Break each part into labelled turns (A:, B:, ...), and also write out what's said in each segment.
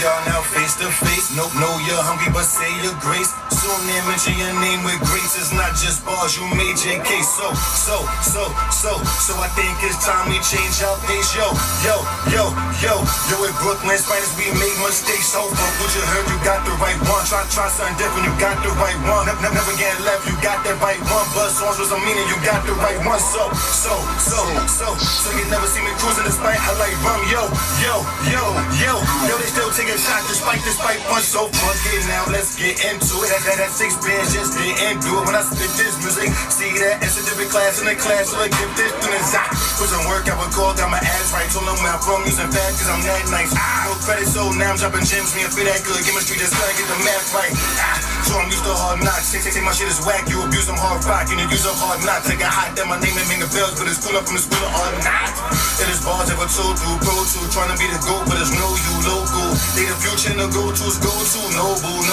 A: are now face to face. Nope, no, you're hungry, but say your grace. Soon they mention your name with grace. It's not just bars, you made your case. So I think it's time we change our pace. Yo, with Brooklyn's finest, we made mistakes. So fuck what you heard, you got the right one. Try something different, you got the right one. Never get left, you got that right one. Buzz songs with some meaning, you got the right one. So you never see me cruising despite I like rum. Yo, they still taking shots despite punch. So fuck it now, let's get into it. That 6 bands just didn't do it. When I spit this music, see that it's a different class in the class. So I give this students put some work, I would call, got my ass right. Told them where I'm from, using fat cause I'm that nice. No credit, so now I'm dropping gems. Me, I feel that good, chemistry just gotta get the math right. So I'm used to hard knocks. Say my shit is whack, you abuse them hard rock. And you use them hard knocks. I got hot, that my name ain't ring the bells, but it's cool up from the school of hard knocks. It is bars ever told through Pro 2, trying to be the GOAT, but it's no you local. They the future and the go-to's go-to. Noble.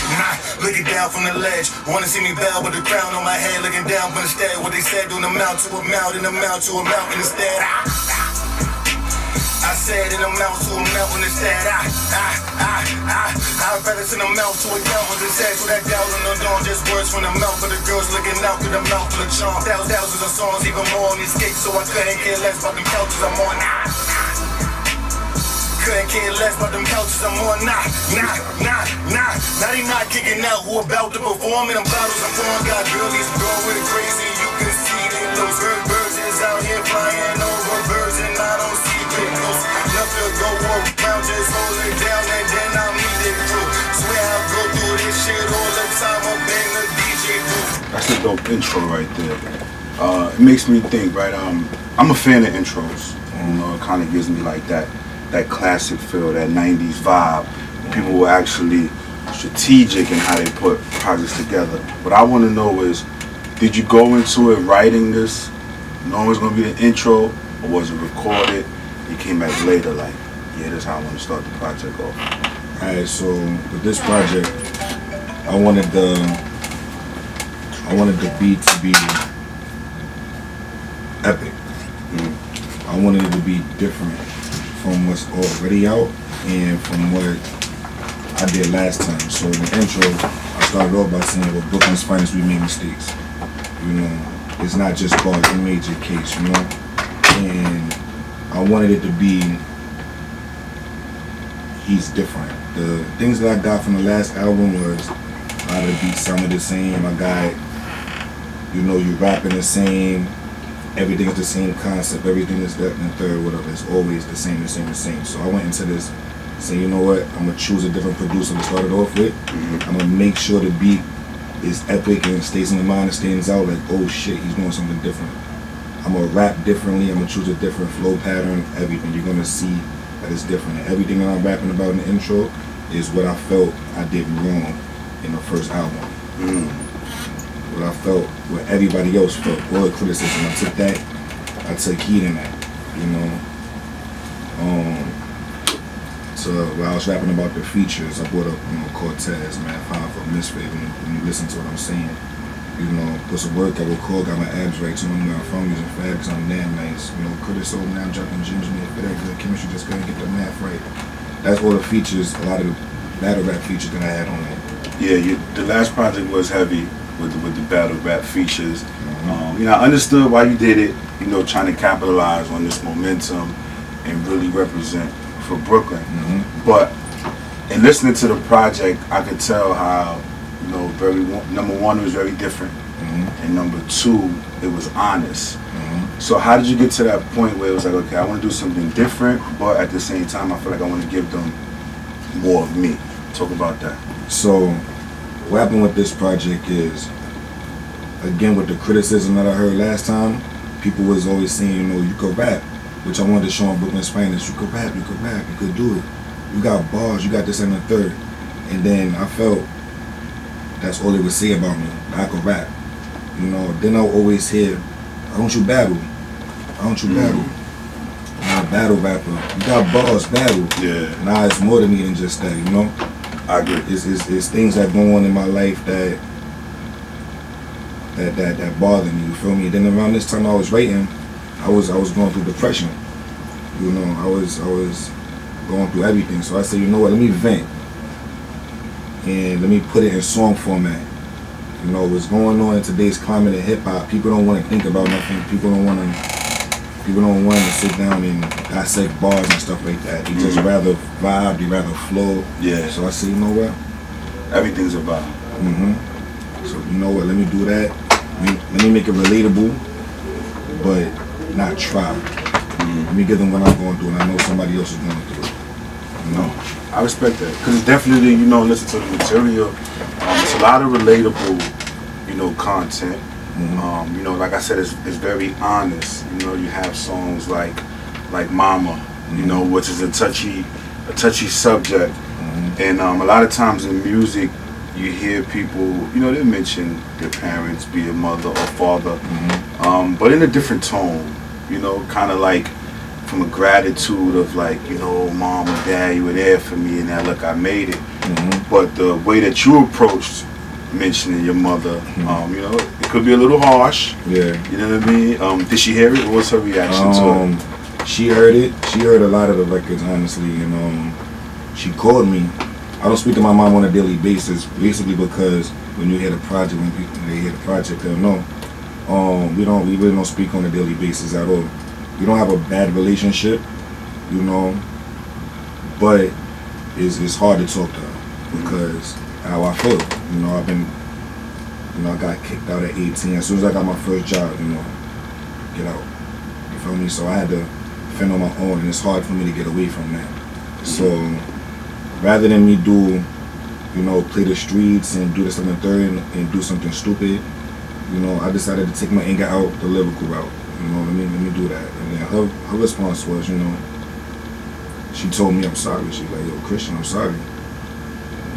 A: Nah, looking down from the ledge. Wanna see me bow with the crown on my head, looking down from the stead. What they said, doing a mount to a mountain, a mount to a mountain instead. I said in a mouth to a mountain instead. I'd rather send a mouth to a mountain instead. So that doubt on the dawn, just words from the mouth of the girls looking out through the mouth full of charm. Thousands of songs, even more on these skates, so I couldn't care less about them couches I'm on. Couldn't care less about them couches I'm on. Nah. Now they not kicking out who about to perform in them bottles I'm pouring. Got girlies going with it crazy, you can see they those birds is out here flying over birds and I don't see pickles. Nothing go around, just hold it down and then I'll meet it through. Swear I'll go through this shit all the time up in the DJ booth.
B: That's a dope intro right there. It makes me think, right? I'm a fan of intros. You know, it kind of gives me like that classic feel, that 90s vibe. People were actually strategic in how they put projects together. What I want to know is, did you go into it writing this, knowing it's going to be the intro, or was it recorded? You came back later like, yeah, this is how I want to start the project off.
C: Alright, so with this project, I wanted the beat to be epic. I wanted it to be different from what's already out and from what I did last time. So in the intro, I started off by saying, well, Brooklyn's finest, we made mistakes. You know, it's not just bars, you made your case, you know? And I wanted it to be, he's different. The things that I got from the last album was a lot of the beats sounded the same. I got, you know, you rapping the same, everything's the same concept, everything is that and the third, whatever. It's always the same. So I went into this saying, you know what, I'm gonna choose a different producer to start it off with. I'm gonna make sure the beat is epic and stays in the mind and stands out like, oh shit, he's doing something different. I'm gonna rap differently, I'm gonna choose a different flow pattern, everything. You're gonna see that it's different. And everything that I'm rapping about in the intro is what I felt I did wrong in the first album. What I felt, what everybody else felt, all the criticism. I took heed in that, you know. So when I was rapping about the features, I brought up, you know, Cortez, man, fine for Misfit, when you listen to what I'm saying. You know, put some work, I would call, got my abs right, told me where I'm from, using fags, I'm damn nice. You know, Curtis over now, I'm dropping gems, man, for that good chemistry, just couldn't get the math right. That's all the features, a lot of the battle rap features that I had on there.
B: Yeah, the last project was heavy with the battle rap features. You know, I understood why you did it, you know, trying to capitalize on this momentum and really represent for Brooklyn. But in listening to the project, I could tell how, you know, number one, it was very different, and number two, it was honest. So how did you get to that point where it was like, okay, I want to do something different, but at the same time, I feel like I want to give them more of me? Talk about that.
C: So what happened with this project is, again, with the criticism that I heard last time, people was always saying, you know, you could rap, which I wanted to show on Brooklyn's finest. You could rap, you could do it. You got bars, you got this and the third. And then I felt that's all they would say about me. I could rap. You know, then I'll always hear, why don't you battle? Why don't you battle? I'm a battle rapper. You got bars, battle.
B: Yeah.
C: Nah, it's more to me than just that, you know?
B: I agree.
C: It's things that go on in my life that bother me, you feel me? Then around this time I was writing, I was going through depression. You know, I was going through everything. So I said, you know what, let me vent. And let me put it in song format. You know, what's going on in today's climate of hip hop, people don't want to think about nothing. People don't want to sit down and dissect bars and stuff like that. They just rather vibe, they rather flow.
B: Yeah.
C: So I said, you know what?
B: Everything's a vibe.
C: So you know what, let me do that. Let me make it relatable, but not try. Let me give them what I'm going through, and I know somebody else is going through it. You know?
B: I respect that, because it's definitely, you know, listen to the material. It's a lot of relatable, you know, content. You know, like I said, it's very honest. You know, you have songs like Mama, you know, which is a touchy subject. And a lot of times in music, you hear people, you know, they mention their parents, be it mother or father, but in a different tone. You know, kind of like from a gratitude of like, you know, mom and dad, you were there for me, and now look, I made it. But the way that you approached mentioning your mother, you know, it could be a little harsh. Yeah. You know what I mean? Did she hear it? What was her reaction to it?
C: She heard it. She heard a lot of the records, honestly, and she called me. I don't speak to my mom on a daily basis, basically because when you hear the project, when people hear the project, they'll know. We really don't speak on a daily basis at all. We don't have a bad relationship, you know, but it's hard to talk to her because how I feel. You know, I got kicked out at 18. As soon as I got my first job, you know, get out. You feel me? So I had to fend on my own, and it's hard for me to get away from that. So rather than me do, you know, play the streets and do this and the third and do something stupid, you know, I decided to take my anger out the lyrical route. You know, let me do that. And then her response was, you know, she told me I'm sorry. She was like, yo, Christian, I'm sorry.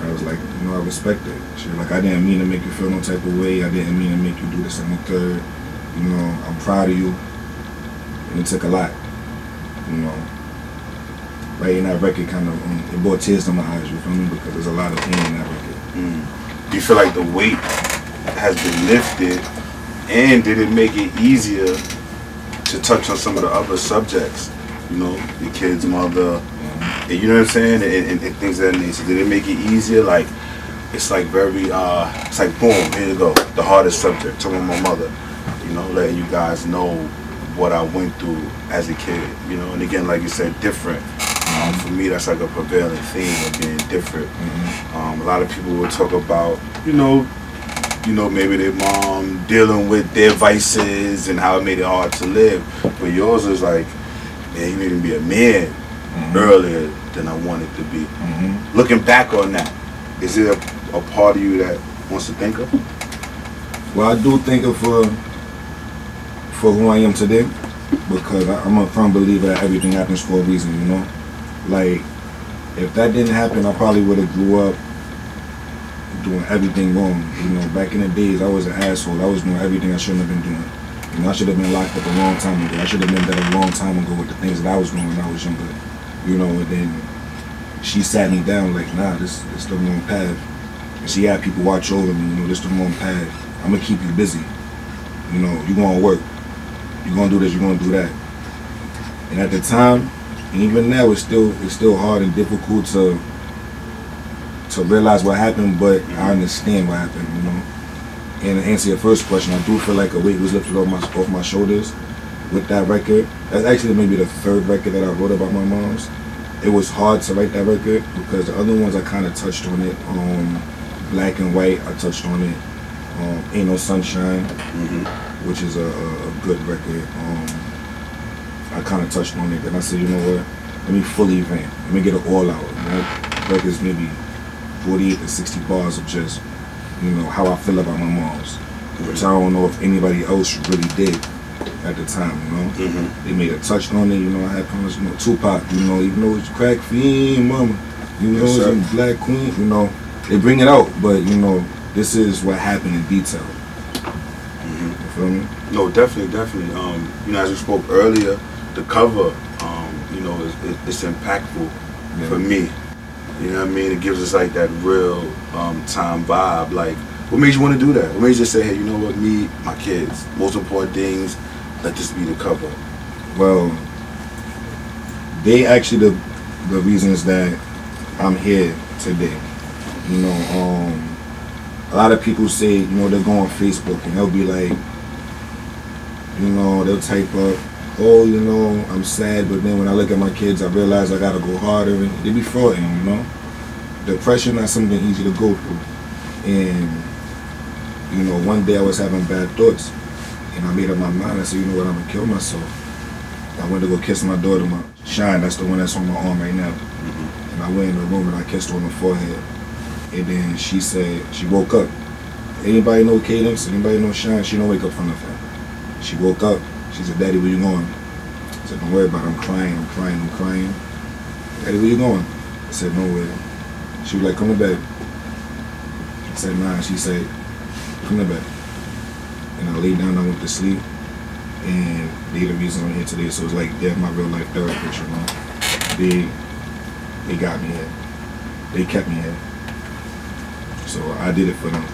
C: I was like, you know, I respect it. She was like, I didn't mean to make you feel no type of way. I didn't mean to make you do this and the third. You know, I'm proud of you. And it took a lot. You know, writing that record kind of, it brought tears to my eyes, you feel me? Because there's a lot of pain in that record.
B: Do you feel like the weight has been lifted, and did it make it easier to touch on some of the other subjects? You know, your kid's mother, you know what I'm saying, and things of that nature. Did it make it easier? Like, it's like very, it's like boom, here you go, the hardest subject, talking about my mother. You know, letting you guys know what I went through as a kid. You know, and again, like you said, different. For me, that's like a prevailing theme of being different. A lot of people will talk about, you know, maybe their mom dealing with their vices and how it made it hard to live. But yours is like, man, you made me be a man earlier than I wanted to be. Looking back on that, is it a part of you that wants to think of?
C: Well, I do think of for who I am today, because I'm a firm believer that everything happens for a reason, you know? Like, if that didn't happen, I probably would have grew up doing everything wrong. You know, back in the days, I was an asshole. I was doing everything I shouldn't have been doing. You know, I should have been locked up a long time ago. I should have been dead a long time ago with the things that I was doing when I was younger. You know, and then she sat me down like, nah, this the wrong path. And she had people watch over me, you know, this the wrong path. I'm gonna keep you busy. You know, you gonna work. You gonna do this, you gonna do that. And at the time, and even now, it's still hard and difficult to realize what happened, but I understand what happened, you know. And to answer your first question, I do feel like a weight was lifted off my shoulders with that record. That's actually maybe the third record that I wrote about my mom's. It was hard to write that record because the other ones I kind of touched on it. Black and White, I touched on it. Ain't No Sunshine, which is a good record. I kind of touched on it, and I said, you know what? Let me fully vent. Let me get it all out. That record's maybe 48 to 60 bars of just, you know, how I feel about my mom's, which I don't know if anybody else really did at the time, you know. They may have touched on it, you know. I had promised, you know, Tupac, you know, even though it's crack fiend, mama, you know, it's a Black Queen, you know. They bring it out, but you know, this is what happened in detail. You feel me?
B: No, definitely. You know, as we spoke earlier, the cover, you know, it's impactful for me. You know what I mean? It gives us like that real time vibe. Like, what made you want to do that? What made you just say, hey, you know what, me, my kids, most important things, let this be the cover?
C: Well, they actually, the reasons that I'm here today. You know, a lot of people say, you know, they'll go on Facebook and they'll be like, you know, they'll type up, oh, you know, I'm sad, but then when I look at my kids, I realize I gotta go harder, and they be frauding, you know. Depression is something easy to go through. And, you know, one day I was having bad thoughts, and I made up my mind. I said, you know what, I'm gonna kill myself. I went to go kiss my daughter, my Shine, that's the one that's on my arm right now. And I went in the room and I kissed her on the forehead. And then she said, she woke up. Anybody know Cadence? Anybody know Shine? She don't wake up from nothing. She woke up. She said, Daddy, where you going? I said, don't worry about it. I'm crying. Daddy, where you going? I said, nowhere. She was like, come to bed. I said, nah. She said, come to bed. And I laid down, I went to sleep. And they the reason I'm here today. So it's like they're my real life therapist, you know. They got me here. They kept me here. So I did it for them.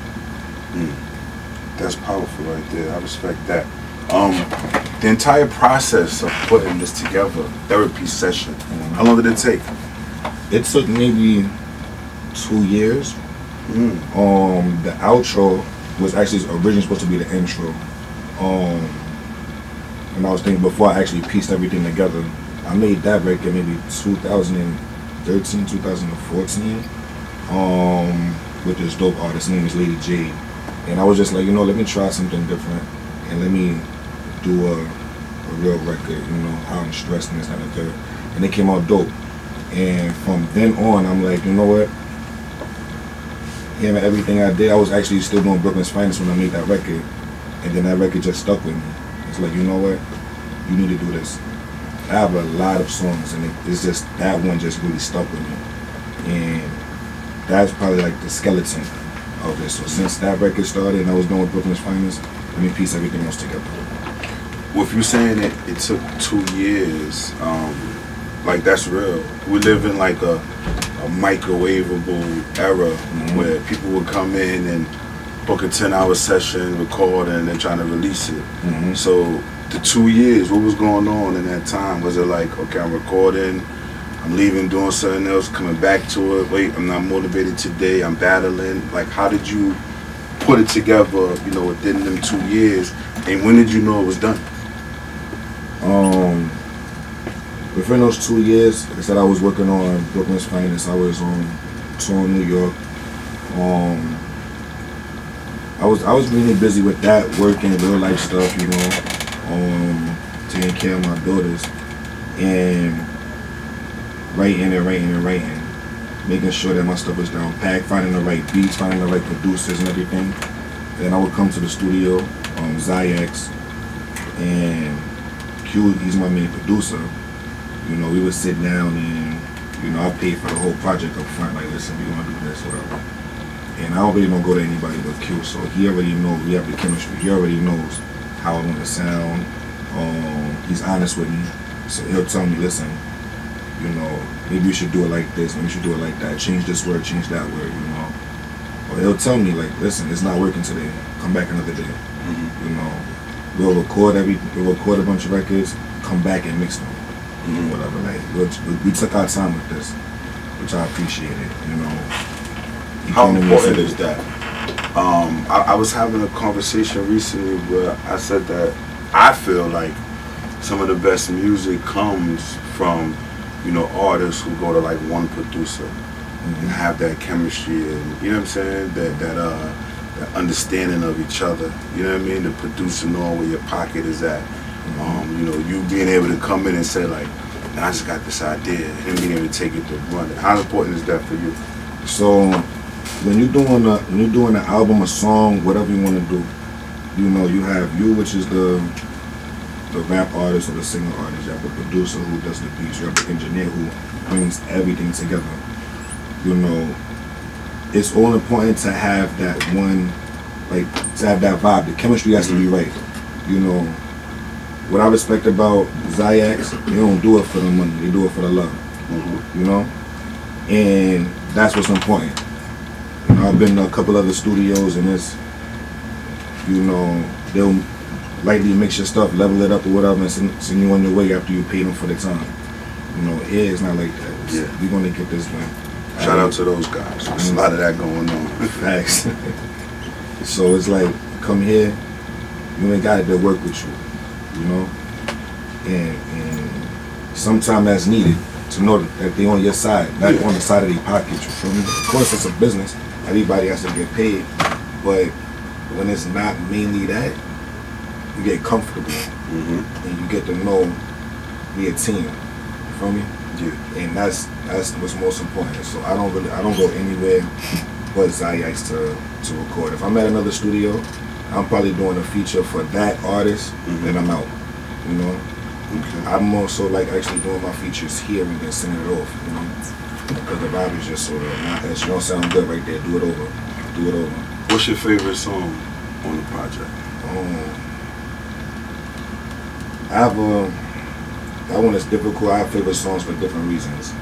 B: That's powerful right there. I respect that. The entire process of putting this together, therapy session, how long did it take?
C: It took maybe 2 years. The outro was actually originally supposed to be the intro. And I was thinking before I actually pieced everything together, I made that record maybe 2013, 2014, with this dope artist. His name is Lady Jade. And I was just like, you know, let me try something different and let me do a real record, you know, how I'm stressed and this and that. And it came out dope. And from then on, I'm like, you know what? Hearing everything I did, I was actually still doing Brooklyn's Finest when I made that record. And then that record just stuck with me. It's like, you know what? You need to do this. I have a lot of songs, and it's just, that one just really stuck with me. And that's probably like the skeleton of this. So since that record started and I was doing Brooklyn's Finest, let me piece everything else together.
B: Well, if you're saying it took 2 years, like that's real. We live in like a microwavable era where people would come in and book a 10-hour session, record, and then trying to release it. So the 2 years, what was going on in that time? Was it like, okay, I'm recording, I'm leaving, doing something else, coming back to it, wait, I'm not motivated today, I'm battling? Like, how did you put it together, you know, within them 2 years, and when did you know it was done?
C: Within those 2 years, like I said, I was working on Brooklyn's Finest. I was on tour in New York. I was really busy with that, working, real life stuff, you know, taking care of my daughters, and writing, making sure that my stuff was down packed, finding the right beats, finding the right producers and everything. Then I would come to the studio, Zyx, and Q, he's my main producer. You know, we would sit down and, you know, I paid for the whole project up front, like, listen, we want to do this, whatever. And I already don't go to anybody but Q, so he already knows, we have the chemistry, he already knows how I want to sound. He's honest with me, so he'll tell me, listen, you know, maybe you should do it like this, maybe you should do it like that, change this word, change that word, you know. Or he'll tell me, like, listen, it's not working today, come back another day, you know. We'll record a bunch of records, come back and mix them, whatever. Like, we took our time with this, which I appreciate it, you know.
B: How important is that? I was having a conversation recently where I said that I feel like some of the best music comes from, you know, artists who go to like one producer and have that chemistry and, you know what I'm saying, that understanding of each other, you know what I mean, the producer knowing where your pocket is at, you know, you being able to come in and say like, nah, I just got this idea, and being able to take it to run it. How important is that for you?
C: So when you're doing an album, a song, whatever you want to do, you know, you have you, which is the rap artist or the singer artist. You have the producer who does the beats. You have the engineer who brings everything together. You know, it's all important to have that one, like, to have that vibe. The chemistry has to be right. You know, what I respect about Zyx, they don't do it for the money. They do it for the love. You know, and that's what's important. You know, I've been to a couple other studios, and it's, you know, they'll lightly mix your stuff, level it up or whatever, and send you on your way after you pay them for the time. You know, here it's not like that. We're gonna get this one.
B: Shout out to those guys. There's a lot of that going on.
C: Facts. So it's like, come here, you ain't got it to work with you, you know? And sometimes that's needed to know that they on your side, not on the side of their pocket, you feel me? Of course it's a business, everybody has to get paid, but when it's not mainly that, you get comfortable and you get to know we a team, you feel me?
B: Yeah.
C: And that's what's most important. So I don't go anywhere but Zayax to record. If I'm at another studio, I'm probably doing a feature for that artist, then I'm out. You know?
B: Okay.
C: I'm more so like actually doing my features here and then sending it off, you know? Because the vibe is just sort of not that you don't sound good right there, do it over. Do it over.
B: What's your favorite song on the project?
C: That one is difficult. I have favorite songs for different reasons.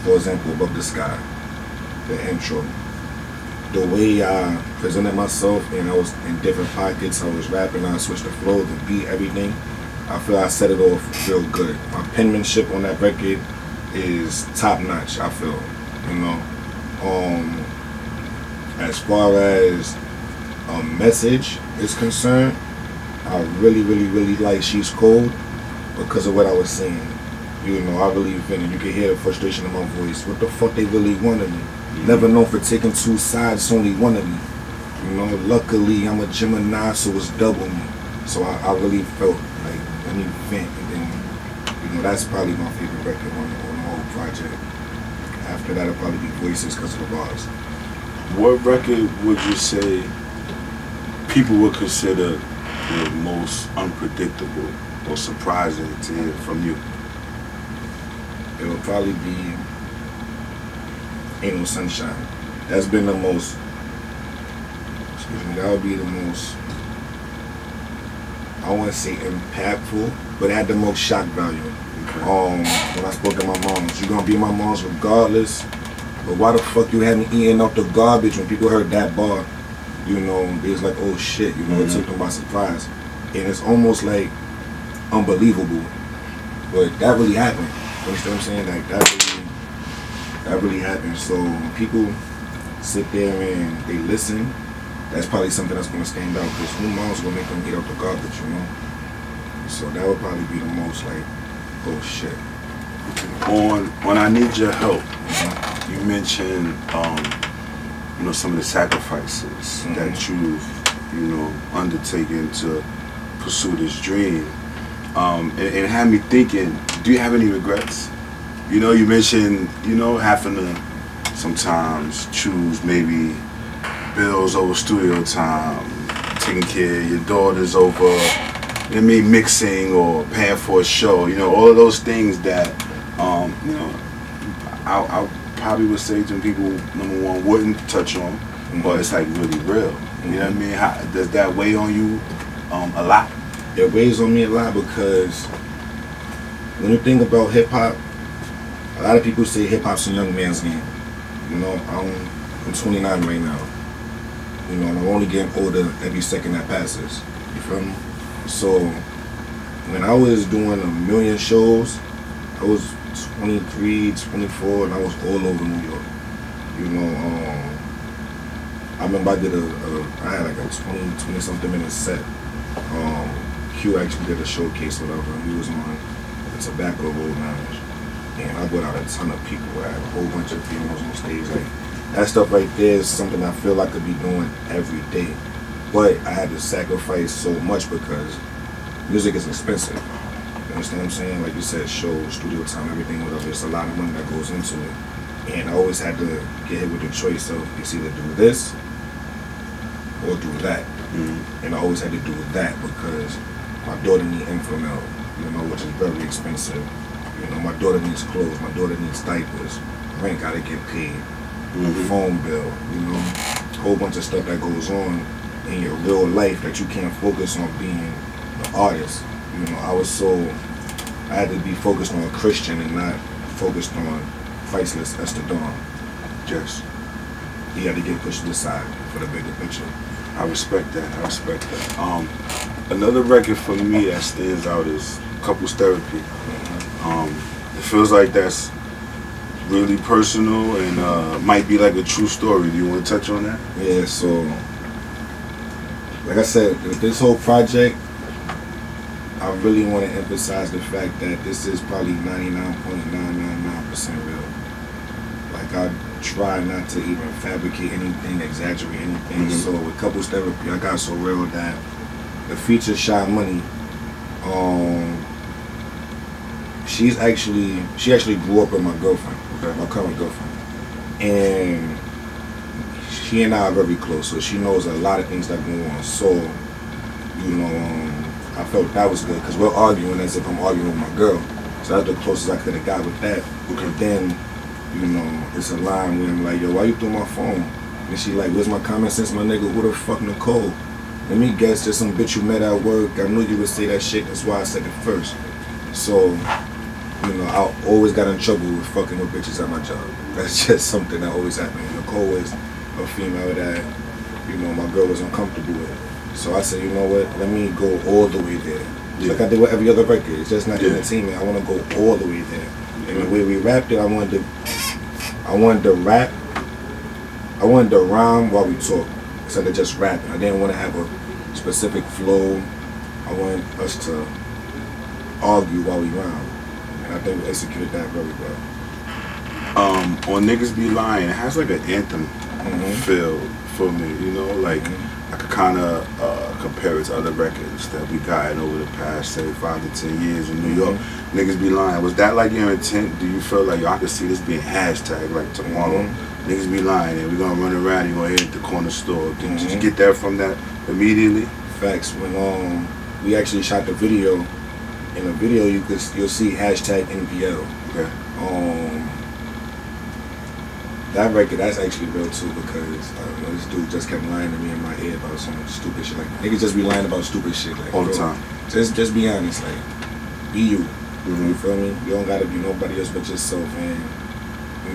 C: For example, Above the Sky, the intro. The way I presented myself and I was in different pockets, I was rapping, I switched the flow, the beat, everything. I feel I set it off real good. My penmanship on that record is top notch, I feel, you know. As far as a message is concerned, I really like She's Cold because of what I was saying. You know, I really feel it. You can hear the frustration in my voice. What the fuck they really wanted me? Never known for taking two sides, only one of me. You know, luckily I'm a Gemini, so it's double me. So I really felt like I need to vent, and then, you know, that's probably my favorite record on the whole project. After that, it'll probably be Voices because of the bars.
B: What record would you say people would consider the most unpredictable or surprising to hear from you?
C: It will probably be Ain't No Sunshine. That's been the most, that would be the most, I want to say impactful, but it had the most shock value. When I spoke to my moms, you're gonna be my moms regardless, but why the fuck you had me eating up the garbage? When people heard that bar, you know, they was like, oh shit, you know, it took them by surprise. And it's almost like unbelievable, but that really happened. You understand what I'm saying? Like that really happened. So when people sit there and they listen, that's probably something that's gonna stand out, because who knows gonna make them eat up the garbage, you know? So that would probably be the most like, oh shit.
B: On I Need Your Help, you mentioned you know, some of the sacrifices that you've, you know, undertaken to pursue this dream. And it had me thinking, do you have any regrets? You know, you mentioned, you know, having to sometimes choose maybe bills over studio time, taking care of your daughters over, you know, mixing or paying for a show, you know, all of those things that, you know, I probably would say to people, number one, wouldn't touch on, but it's like really real. You know what I mean? How, does that weigh on you a lot?
C: It weighs on me a lot because when you think about hip hop, a lot of people say hip hop's a young man's game. You know, I'm 29 right now. You know, and I'm only getting older every second that passes. You feel me? So when I was doing 1 million shows, I was 23, 24, and I was all over New York. You know, I remember I did I had like a 20 something minute set. Q actually did a showcase or whatever. He was on the Tobacco Road Lounge, and I brought out a ton of people. I had a whole bunch of females on stage. Like that stuff right there is something I feel I could be doing every day, but I had to sacrifice so much because music is expensive. You understand what I'm saying? Like you said, shows, studio time, everything, whatever. It's a lot of money that goes into it, and I always had to get hit with the choice of it's either do this or do that. And I always had to do that because my daughter needs Infamil, you know, which is very expensive. You know, my daughter needs clothes, my daughter needs diapers, rent gotta get paid, phone bill, you know, a whole bunch of stuff that goes on in your real life that you can't focus on being the artist. You know, I had to be focused on a Christian and not focused on Priceless Esther Dawn.
B: Yes.
C: He had to get pushed to the side for the bigger picture.
B: I respect that. Another record for me that stands out is Couples Therapy. It feels like that's really personal and might be like a true story. Do you want to touch on that?
C: Yeah, so like I said, with this whole project, I really want to emphasize the fact that this is probably 99.999% real. Like, I try not to even fabricate anything, exaggerate anything. So with couples therapy, I got so real that the feature Shy Money, she actually grew up with my girlfriend, my current girlfriend, and she and I are very close, so she knows a lot of things that go on. So, I felt that was good because we're arguing as if I'm arguing with my girl. So that's the closest I could have got with that. And then, it's a line where I'm like, yo, why you through my phone? And she like, where's my common sense, my nigga? Who the fuck Nicole? Let me guess, just some bitch you met at work. I knew you would say that shit. That's why I said it first. So, I always got in trouble with fucking with bitches at my job. That's just something that always happened. Nicole was a female that, my girl was uncomfortable with. So I said, you know what, let me go all the way there. Like I did with every other record. It's just not entertainment. I want to go all the way there. And the way we rapped it, I wanted to rhyme while we talk instead of just rapping. I didn't want to have a specific flow. I wanted us to argue while we rhyme. And I think we executed that very well.
B: On Niggas Be Lying, it has like an anthem feel for me, I could kind of compare it to other records that we gotten over the past, say, 5 to 10 years in New York. Niggas Be Lying. Was that like your intent? Do you feel like, I could see this being hashtag like tomorrow? Niggas Be Lying, and we're going to run around and you're going to hit the corner store. Did you get that from that immediately?
C: Facts. When we actually shot the video, in the video you'll see hashtag NPL.
B: Okay.
C: That record, that's actually real too because this dude just kept lying to me in my ear about some stupid shit. Like, niggas just be lying about stupid shit. Like,
B: all the time.
C: Just be honest. Like, be you. You feel me? You don't gotta be nobody else but yourself. And,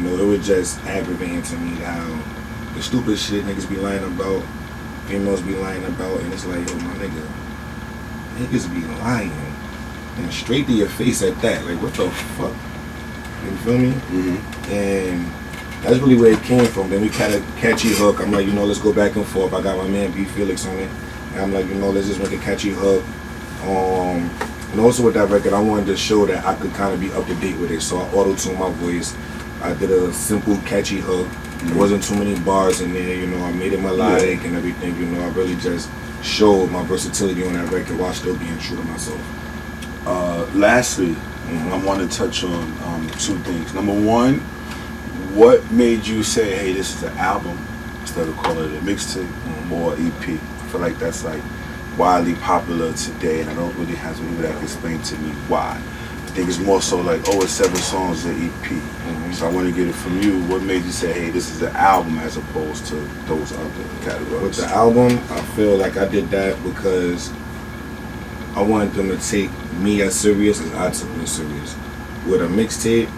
C: it was just aggravating to me how the stupid shit niggas be lying about, females be lying about, and it's like, yo, my nigga, niggas be lying. And straight to your face at that. Like, what the fuck? You feel me? And that's really where it came from. Then we kind of catchy hook. I'm like, let's go back and forth. I got my man B Felix on it. And I'm like, let's just make a catchy hook. And also with that record, I wanted to show that I could kind of be up to date with it. So I auto-tuned my voice. I did a simple catchy hook. There wasn't too many bars in there. I made it melodic and everything. I really just showed my versatility on that record while still being true to myself.
B: Lastly, I want to touch on two things. Number one, what made you say, hey, this is an album instead of calling it a mixtape or EP? I feel like that's like widely popular today, and I don't really have somebody that can explain to me why. I think it's more so like, it's 7 songs an EP. So I want to get it from you. What made you say, hey, this is an album as opposed to those other categories?
C: With the album, I feel like I did that because I wanted them to take me as serious as I took me serious. With a mixtape,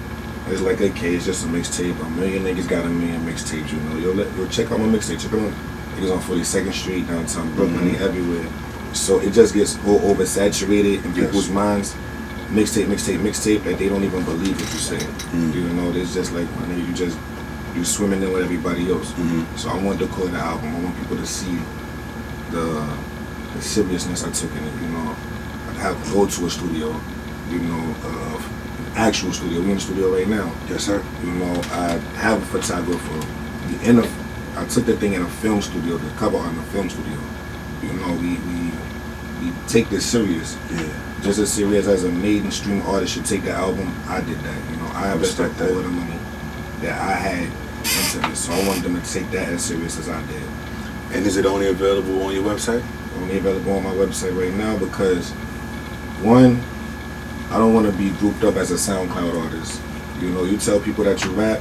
C: it's like, okay, it's just a mixtape. A million niggas got a million mixtapes, Yo, check out my mixtape. Check out niggas on 42nd Street, downtown Brooklyn, they everywhere. So it just gets oversaturated in people's minds. Mixtape, that they don't even believe what you say. It's just like, my nigga, you swimming in with everybody else. So I wanted to call it an album. I want people to see the seriousness I took in it. I'd have to go to a studio, actual studio. We in the studio right now.
B: Yes, sir.
C: I have a photographer. I took the thing in a film studio, the cover art in a film studio. We take this serious.
B: Yeah.
C: Just as serious as a mainstream artist should take the album. I did that. I invested all of the money that I had into this, so I wanted them to take that as serious as I did.
B: And is it only available on your website?
C: Only available on my website right now because, one, I don't want to be grouped up as a SoundCloud artist. You tell people that you rap,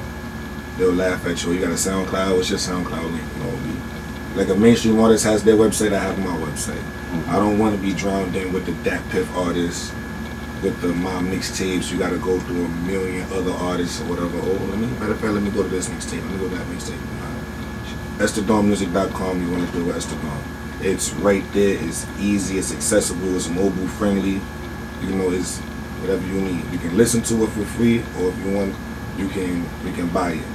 C: they'll laugh at you. You got a SoundCloud, what's your SoundCloud link? Like a mainstream artist has their website, I have my website. I don't want to be drowned in with the Dat Piff artists, with the my mixtapes. You got to go through a million other artists or whatever. Let me go to this mixtape, let me go to that mixtape. EstherDawnMusic.com, you want to do with Esther Dawn. It's right there, it's easy, it's accessible, it's mobile friendly. whatever you need. You can listen to it for free, or if you want, you can buy it.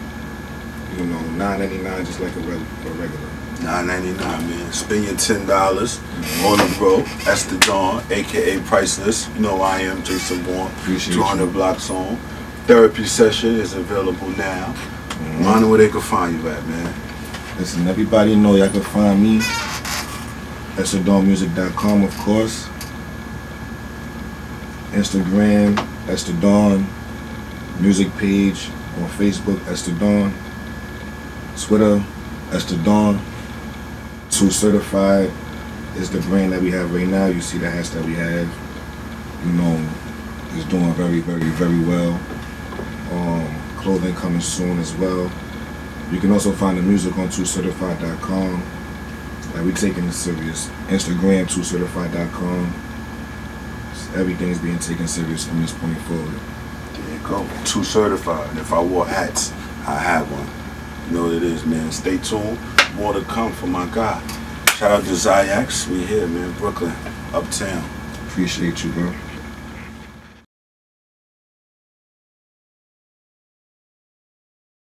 C: You know, $9.99 just like a regular.
B: $9.99, man. Spend your $10 on the bro. That's the Dawn, aka Priceless. You know I am Jason Bourne.
C: Appreciate
B: 200
C: you.
B: blocks on. Therapy session is available now. Mind where they can find you at, man.
C: Listen, everybody know y'all can find me at SirDawnMusic.com, of course. Instagram, that's the Dawn. Music page on Facebook, that's the Dawn. Twitter, that's the Dawn. 2 Certified is the brand that we have right now. You see the hats that we have. You know, it's doing very, very, very well. Clothing coming soon as well. You can also find the music on 2certified.com. Like, we taking it serious. Instagram, 2certified.com. Everything is being taken serious from this point forward.
B: There you go. 2 Certified. And if I wore hats, I have one. You know what it is, man. Stay tuned. More to come from my guy. Shout out to Zayax. We here, man. Brooklyn, uptown.
C: Appreciate you, bro.